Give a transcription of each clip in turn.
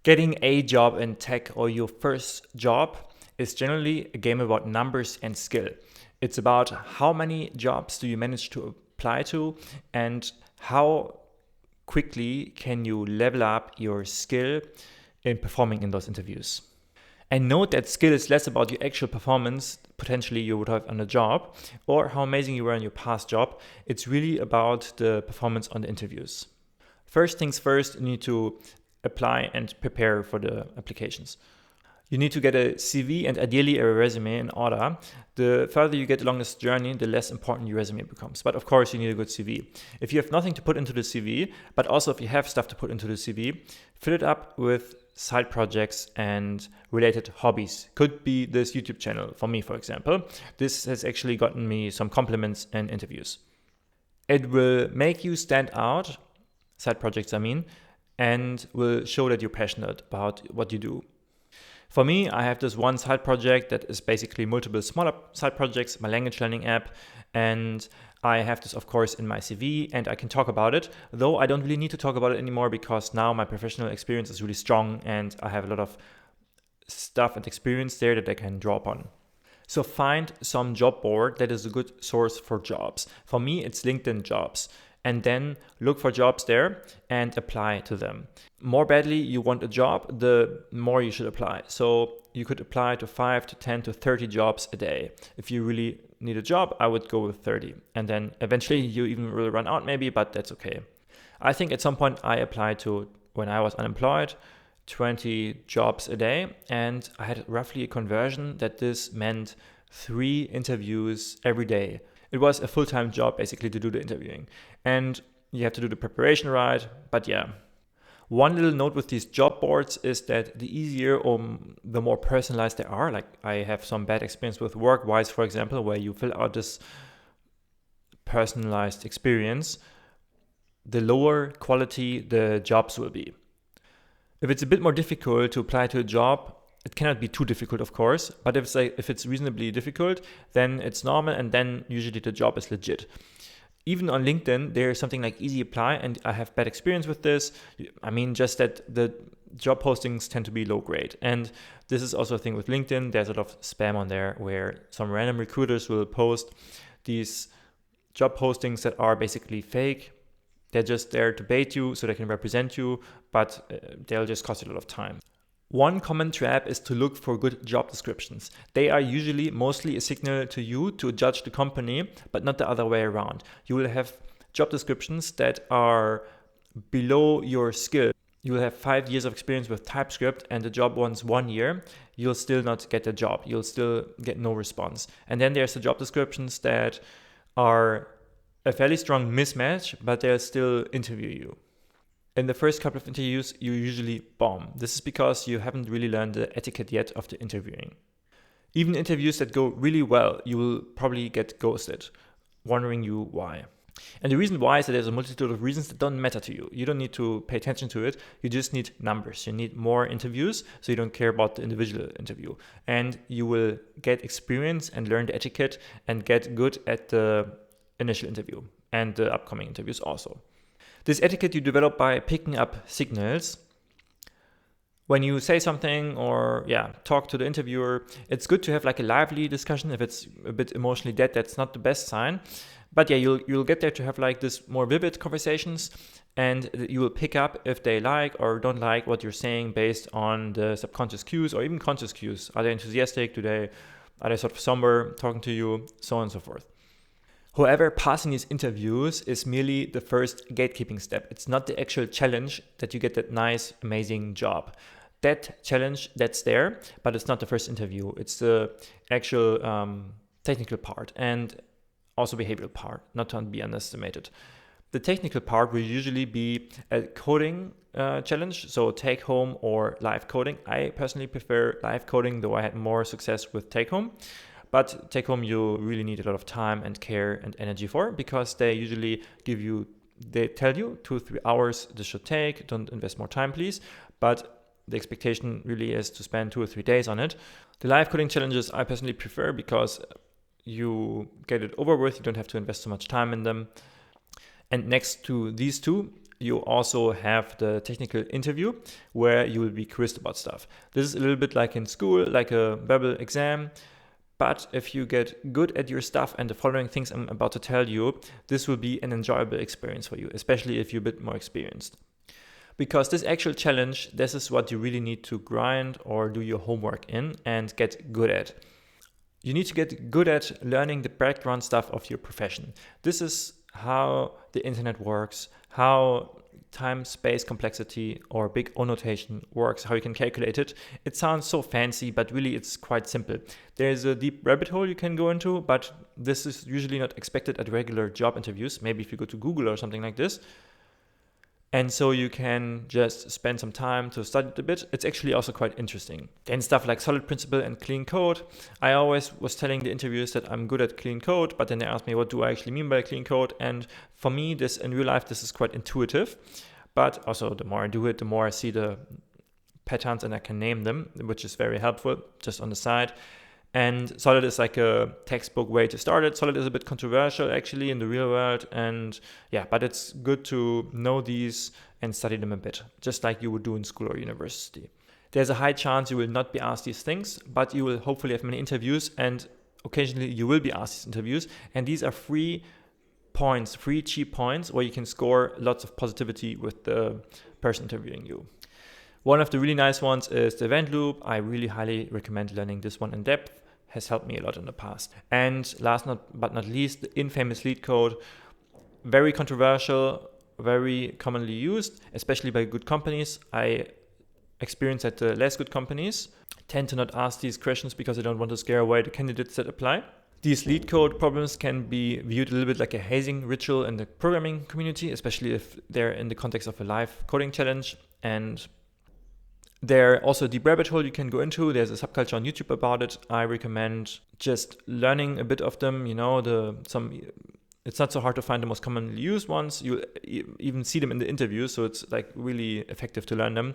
Getting a job in tech or your first job is generally a game about numbers and skill. It's about how many jobs do you manage to apply to and how quickly can you level up your skill in performing in those interviews. And note that skill is less about your actual performance potentially you would have on a job or how amazing you were in your past job. It's really about the performance on the interviews. First things first, you need to apply and prepare for the applications. You need to get a CV and ideally a resume in order. The further you get along this journey, the less important your resume becomes. But of course, you need a good CV. If you have nothing to put into the CV, but also if you have stuff to put into the CV, fill it up with side projects and related hobbies. Could be this YouTube channel for me, for example. This has actually gotten me some compliments and interviews. It will make you stand out, side projects I mean, and will show that you're passionate about what you do. For me, I have this one side project that is basically multiple smaller side projects, my language learning app, and I have this, of course, in my CV, and I can talk about it, though I don't really need to talk about it anymore because now my professional experience is really strong and I have a lot of stuff and experience there that I can draw upon. So find some job board that is a good source for jobs. For me, it's LinkedIn Jobs. And then look for jobs there and apply to them. More badly you want a job, the more you should apply. So you could apply to 5 to 10 to 30 jobs a day. If you really need a job, I would go with 30. And then eventually you even will run out maybe, but that's okay. I think at some point I applied to, when I was unemployed, 20 jobs a day. And I had roughly a conversion that this meant 3 interviews every day. It was a full-time job basically to do the interviewing. And you have to do the preparation right, but yeah. One little note with these job boards is that the easier or the more personalized they are, like I have some bad experience with Workwise, for example, where you fill out this personalized experience, the lower quality the jobs will be. If it's a bit more difficult to apply to a job, it cannot be too difficult, of course, but if it's reasonably difficult, then it's normal and then usually the job is legit. Even on LinkedIn, there's something like Easy Apply, and I have bad experience with this. I mean, just that the job postings tend to be low grade. And this is also a thing with LinkedIn. There's a lot of spam on there where some random recruiters will post these job postings that are basically fake. They're just there to bait you so they can represent you, but they'll just cost you a lot of time. One common trap is to look for good job descriptions. They are usually mostly a signal to you to judge the company, but not the other way around. You will have job descriptions that are below your skill. You will have 5 years of experience with TypeScript and the job wants 1 year. You'll still not get the job. You'll still get no response. And then there's the job descriptions that are a fairly strong mismatch, but they'll still interview you. In the first couple of interviews, you usually bomb. This is because you haven't really learned the etiquette yet of the interviewing. Even interviews that go really well, you will probably get ghosted, wondering you why. And the reason why is that there's a multitude of reasons that don't matter to you. You don't need to pay attention to it. You just need numbers. You need more interviews, so you don't care about the individual interview. And you will get experience and learn the etiquette and get good at the initial interview and the upcoming interviews also. This etiquette you develop by picking up signals. When you say something or talk to the interviewer, it's good to have like a lively discussion. If it's a bit emotionally dead, that's not the best sign. But you'll get there to have like this more vivid conversations, and you will pick up if they like or don't like what you're saying based on the subconscious cues or even conscious cues. Are they enthusiastic? Are they sort of somber talking to you? So on and so forth. However, passing these interviews is merely the first gatekeeping step. It's not the actual challenge that you get that nice, amazing job. That challenge, that's there, but it's not the first interview. It's the actual technical part and also behavioral part, not to be underestimated. The technical part will usually be a coding challenge, so take home or live coding. I personally prefer live coding, though I had more success with take home. But take home you really need a lot of time and care and energy for, because they usually they tell you 2-3 hours this should take, don't invest more time please. But the expectation really is to spend 2 or 3 days on it. The live coding challenges I personally prefer because you get it over with, you don't have to invest so much time in them. And next to these two, you also have the technical interview where you will be quizzed about stuff. This is a little bit like in school, like a verbal exam. But if you get good at your stuff and the following things I'm about to tell you, this will be an enjoyable experience for you, especially if you're a bit more experienced. Because this actual challenge, this is what you really need to grind or do your homework in and get good at. You need to get good at learning the background stuff of your profession. This is how the internet works, how time, space, complexity, or big O notation works, how you can calculate it. It sounds so fancy, but really it's quite simple. There's a deep rabbit hole you can go into, but this is usually not expected at regular job interviews. Maybe if you go to Google or something like this. And so you can just spend some time to study it a bit. It's actually also quite interesting. Then stuff like solid principle and clean code. I always was telling the interviewers that I'm good at clean code, but then they asked me, what do I actually mean by clean code? And for me, this in real life, this is quite intuitive. But also the more I do it, the more I see the patterns and I can name them, which is very helpful just on the side. And Solid is like a textbook way to start it. Solid is a bit controversial actually in the real world. And yeah, but it's good to know these and study them a bit, just like you would do in school or university. There's a high chance you will not be asked these things, but you will hopefully have many interviews and occasionally you will be asked these interviews. And these are free points, free cheap points where you can score lots of positivity with the person interviewing you. One of the really nice ones is the event loop. I really highly recommend learning this one in depth. Has helped me a lot in the past. And last but not least, the infamous LeetCode. Very controversial, very commonly used, especially by good companies. I experience that the less good companies tend to not ask these questions because they don't want to scare away the candidates that apply. These LeetCode problems can be viewed a little bit like a hazing ritual in the programming community, especially if they're in the context of a live coding challenge. And there also a deep rabbit hole you can go into. There's a subculture on YouTube about it. I recommend just learning a bit of them. It's not so hard to find the most commonly used ones. You even see them in the interviews, so it's like really effective to learn them.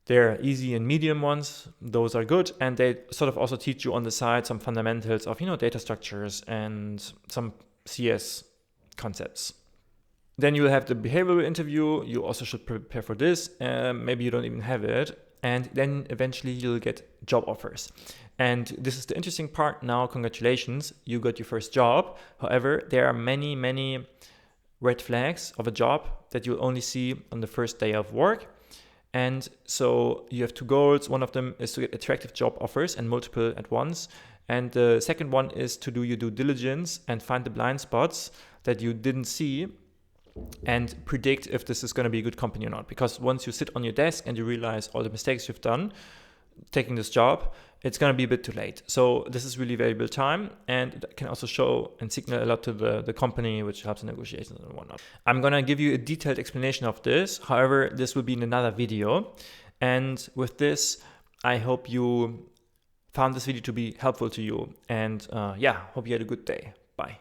There are easy and medium ones. Those are good, and they sort of also teach you on the side some fundamentals of data structures and some CS concepts. Then you will have the behavioral interview. You also should prepare for this. Maybe you don't even have it. And then eventually you'll get job offers. And this is the interesting part. Now, congratulations, you got your first job. However, there are many, many red flags of a job that you'll only see on the first day of work. And so you have two goals. One of them is to get attractive job offers and multiple at once. And the second one is to do your due diligence and find the blind spots that you didn't see and predict if this is going to be a good company or not. Because once you sit on your desk and you realize all the mistakes you've done taking this job, it's going to be a bit too late. So this is really valuable time, and it can also show and signal a lot to the company, which helps in negotiations and whatnot. I'm going to give you a detailed explanation of this. However, this will be in another video. And with this, I hope you found this video to be helpful to you. And hope you had a good day. Bye.